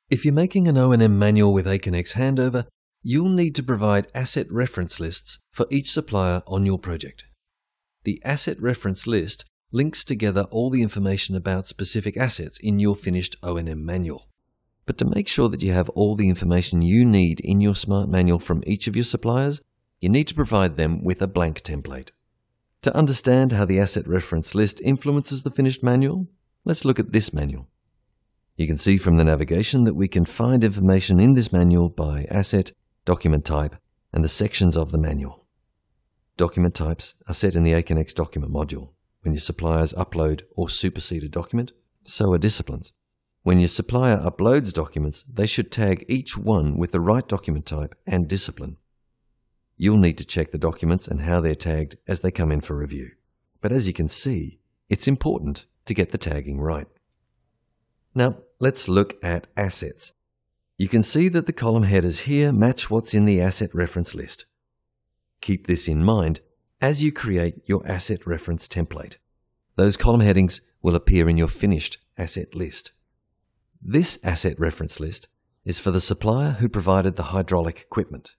If you're making an O&M manual with Aconex Handover, you'll need to provide asset reference lists for each supplier on your project. The asset reference list links together all the information about specific assets in your finished O&M manual. But to make sure that you have all the information you need in your Smart Manual from each of your suppliers, you need to provide them with a blank template. To understand how the asset reference list influences the finished manual, let's look at this manual. You can see from the navigation that we can find information in this manual by asset, document type, and the sections of the manual. Document types are set in the Aconex document module. When your suppliers upload or supersede a document, so are disciplines. When your supplier uploads documents, they should tag each one with the right document type and discipline. You'll need to check the documents and how they're tagged as they come in for review. But as you can see, it's important to get the tagging right. Now, let's look at assets. You can see that the column headers here match what's in the asset reference list. Keep this in mind as you create your asset reference template. Those column headings will appear in your finished asset list. This asset reference list is for the supplier who provided the hydraulic equipment.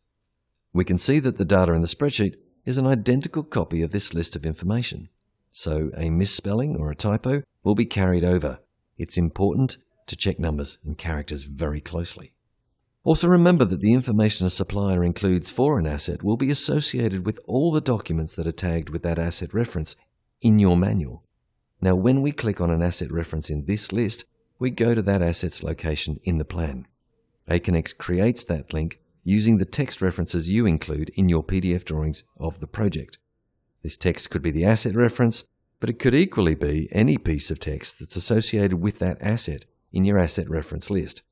We can see that the data in the spreadsheet is an identical copy of this list of information, so a misspelling or a typo will be carried over. It's important to check numbers and characters very closely. Also remember that the information a supplier includes for an asset will be associated with all the documents that are tagged with that asset reference in your manual. Now, when we click on an asset reference in this list, we go to that asset's location in the plan. Aconex creates that link using the text references you include in your PDF drawings of the project. This text could be the asset reference, but it could equally be any piece of text that's associated with that asset in your asset reference list.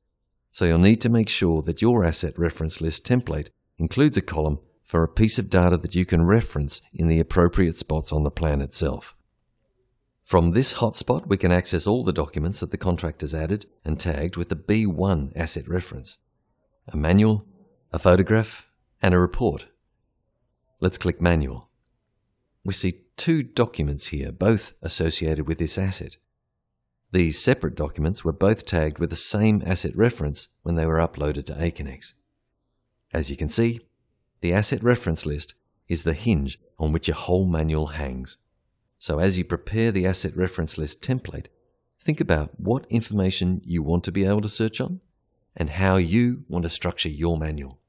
So you'll need to make sure that your asset reference list template includes a column for a piece of data that you can reference in the appropriate spots on the plan itself. From this hotspot, we can access all the documents that the contractors added and tagged with the B1 asset reference: a manual, a photograph, and a report. Let's click Manual. We see two documents here, both associated with this asset. These separate documents were both tagged with the same asset reference when they were uploaded to Aconex. As you can see, the asset reference list is the hinge on which your whole manual hangs. So as you prepare the asset reference list template, think about what information you want to be able to search on and how you want to structure your manual.